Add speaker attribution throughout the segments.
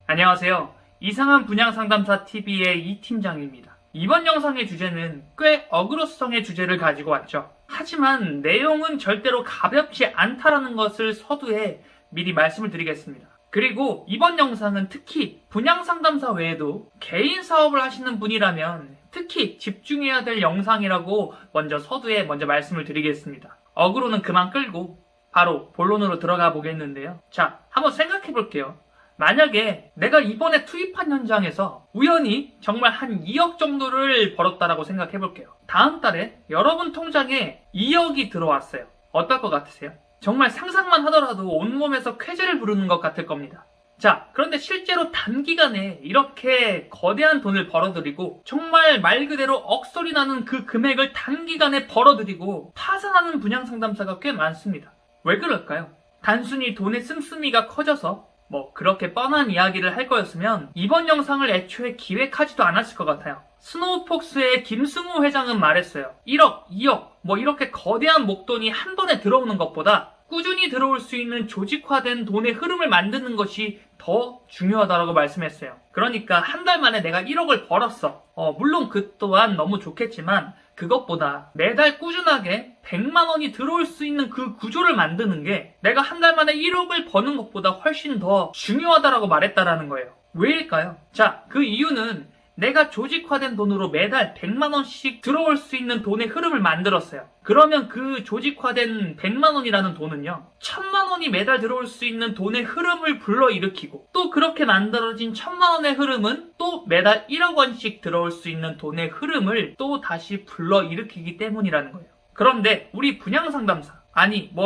Speaker 1: 안녕하세요. 이상한 분양상담사 TV의 이 팀장입니다. 이번 영상의 주제는 꽤 어그로성의 주제를 가지고 왔죠. 하지만 내용은 절대로 가볍지 않다라는 것을 서두에 미리 말씀을 드리겠습니다. 그리고 이번 영상은 특히 분양상담사 외에도 개인 사업을 하시는 분이라면 특히 집중해야 될 영상이라고 서두에 말씀을 드리겠습니다. 어그로는 그만 끌고 바로 본론으로 들어가 보겠는데요. 자, 한번 생각해 볼게요. 만약에 내가 이번에 투입한 현장에서 우연히 정말 한 2억 정도를 벌었다라고 생각해 볼게요. 다음 달에 여러분 통장에 2억이 들어왔어요. 어떨 것 같으세요? 정말 상상만 하더라도 온몸에서 쾌재를 부르는 것 같을 겁니다. 자, 그런데 실제로 단기간에 이렇게 거대한 돈을 벌어들이고 정말 말 그대로 억소리 나는 그 금액을 단기간에 벌어들이고 파산하는 분양상담사가 꽤 많습니다. 왜 그럴까요? 단순히 돈의 씀씀이가 커져서 그렇게 뻔한 이야기를 할 거였으면 이번 영상을 애초에 기획하지도 않았을 것 같아요. 스노우폭스의 김승우 회장은 말했어요. 1억, 2억, 이렇게 거대한 목돈이 한 번에 들어오는 것보다 꾸준히 들어올 수 있는 조직화된 돈의 흐름을 만드는 것이 더 중요하다고 말씀했어요. 그러니까 한 달 만에 내가 1억을 벌었어. 물론 그 또한 너무 좋겠지만 그것보다 매달 꾸준하게 100만 원이 들어올 수 있는 그 구조를 만드는 게 내가 한 달 만에 1억을 버는 것보다 훨씬 더 중요하다라고 말했다라는 거예요. 왜일까요? 자, 그 이유는 내가 조직화된 돈으로 매달 100만 원씩 들어올 수 있는 돈의 흐름을 만들었어요. 그러면 그 조직화된 100만 원이라는 돈은요, 1000만 원이 매달 들어올 수 있는 돈의 흐름을 불러일으키고 또 그렇게 만들어진 1000만 원의 흐름은 또 매달 1억 원씩 들어올 수 있는 돈의 흐름을 또 다시 불러일으키기 때문이라는 거예요. 그런데 우리 분양상담사,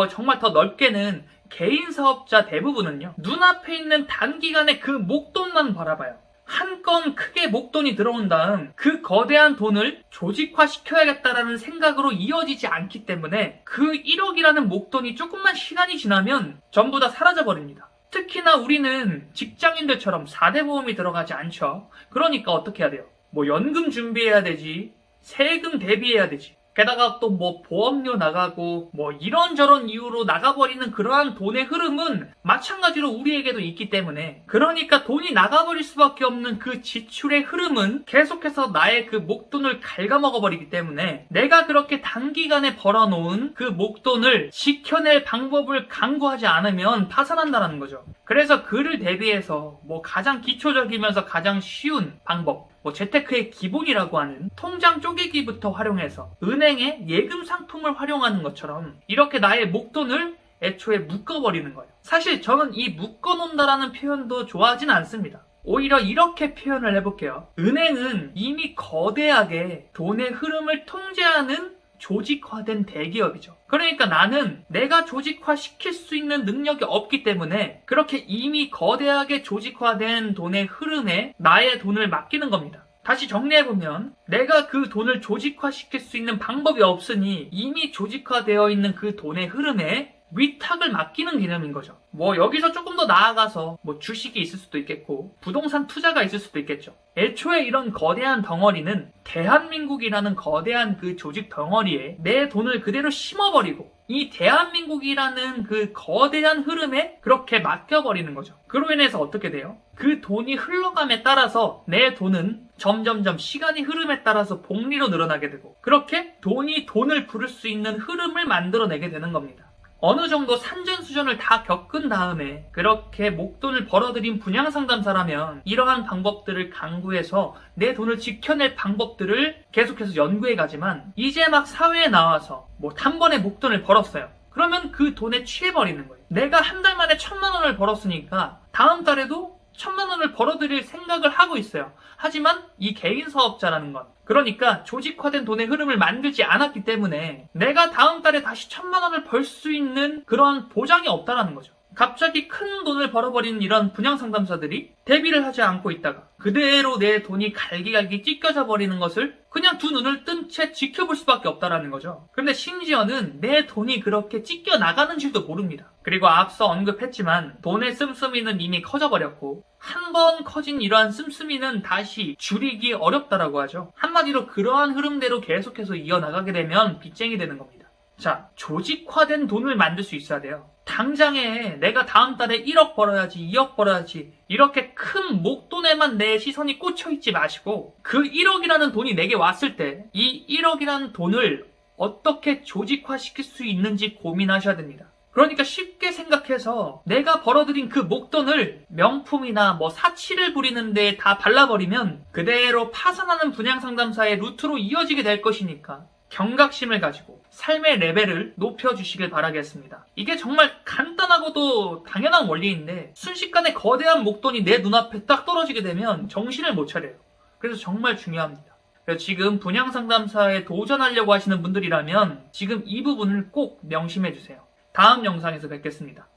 Speaker 1: 정말 더 넓게는 개인 사업자 대부분은요, 눈앞에 있는 단기간에 그 목돈만 바라봐요. 한 건 크게 목돈이 들어온 다음 그 거대한 돈을 조직화시켜야겠다라는 생각으로 이어지지 않기 때문에 그 1억이라는 목돈이 조금만 시간이 지나면 전부 다 사라져버립니다. 특히나 우리는 직장인들처럼 4대 보험이 들어가지 않죠. 그러니까 어떻게 해야 돼요? 연금 준비해야 되지, 세금 대비해야 되지, 게다가 또 보험료 나가고 이런저런 이유로 나가버리는 그러한 돈의 흐름은 마찬가지로 우리에게도 있기 때문에, 그러니까 돈이 나가버릴 수밖에 없는 그 지출의 흐름은 계속해서 나의 그 목돈을 갉아먹어버리기 때문에 내가 그렇게 단기간에 벌어놓은 그 목돈을 지켜낼 방법을 강구하지 않으면 파산한다는 거죠. 그래서 그를 대비해서 가장 기초적이면서 가장 쉬운 방법, 재테크의 기본이라고 하는 통장 쪼개기부터 활용해서 은행의 예금 상품을 활용하는 것처럼 이렇게 나의 목돈을 애초에 묶어버리는 거예요. 사실 저는 이 묶어놓는다라는 표현도 좋아하진 않습니다. 오히려 이렇게 표현을 해볼게요. 은행은 이미 거대하게 돈의 흐름을 통제하는 조직화된 대기업이죠. 그러니까 나는 내가 조직화시킬 수 있는 능력이 없기 때문에 그렇게 이미 거대하게 조직화된 돈의 흐름에 나의 돈을 맡기는 겁니다. 다시 정리해보면 내가 그 돈을 조직화시킬 수 있는 방법이 없으니 이미 조직화되어 있는 그 돈의 흐름에 위탁을 맡기는 개념인 거죠. 여기서 조금 더 나아가서 주식이 있을 수도 있겠고 부동산 투자가 있을 수도 있겠죠. 애초에 이런 거대한 덩어리는 대한민국이라는 거대한 그 조직 덩어리에 내 돈을 그대로 심어버리고 이 대한민국이라는 그 거대한 흐름에 그렇게 맡겨버리는 거죠. 그로 인해서 어떻게 돼요? 그 돈이 흘러감에 따라서 내 돈은 점점점 시간이 흐름에 따라서 복리로 늘어나게 되고 그렇게 돈이 돈을 부를 수 있는 흐름을 만들어내게 되는 겁니다. 어느 정도 산전수전을 다 겪은 다음에 그렇게 목돈을 벌어들인 분양상담사라면 이러한 방법들을 강구해서 내 돈을 지켜낼 방법들을 계속해서 연구해 가지만 이제 막 사회에 나와서 한 번에 목돈을 벌었어요. 그러면 그 돈에 취해버리는 거예요. 내가 한 달 만에 1000만 원을 벌었으니까 다음 달에도 1000만 원을 벌어들일 생각을 하고 있어요. 하지만 이 개인 사업자라는 건, 그러니까 조직화된 돈의 흐름을 만들지 않았기 때문에 내가 다음 달에 다시 1000만 원을 벌 수 있는 그런 보장이 없다라는 거죠. 갑자기 큰 돈을 벌어버리는 이런 분양상담사들이 대비를 하지 않고 있다가 그대로 내 돈이 갈기갈기 찢겨져 버리는 것을 그냥 두 눈을 뜬 채 지켜볼 수밖에 없다라는 거죠. 그런데 심지어는 내 돈이 그렇게 찢겨 나가는 줄도 모릅니다. 그리고 앞서 언급했지만 돈의 씀씀이는 이미 커져버렸고 한 번 커진 이러한 씀씀이는 다시 줄이기 어렵다라고 하죠. 한마디로 그러한 흐름대로 계속해서 이어나가게 되면 빚쟁이 되는 겁니다. 자, 조직화된 돈을 만들 수 있어야 돼요. 당장에 내가 다음 달에 1억 벌어야지, 2억 벌어야지 이렇게 큰 목돈에만 내 시선이 꽂혀있지 마시고 그 1억이라는 돈이 내게 왔을 때 이 1억이라는 돈을 어떻게 조직화시킬 수 있는지 고민하셔야 됩니다. 그러니까 쉽게 생각해서 내가 벌어들인 그 목돈을 명품이나 사치를 부리는 데에 다 발라버리면 그대로 파산하는 분양상담사의 루트로 이어지게 될 것이니까 경각심을 가지고 삶의 레벨을 높여주시길 바라겠습니다. 이게 정말 간단하고도 당연한 원리인데 순식간에 거대한 목돈이 내 눈앞에 딱 떨어지게 되면 정신을 못 차려요. 그래서 정말 중요합니다. 그래서 지금 분양상담사에 도전하려고 하시는 분들이라면 지금 이 부분을 꼭 명심해주세요. 다음 영상에서 뵙겠습니다.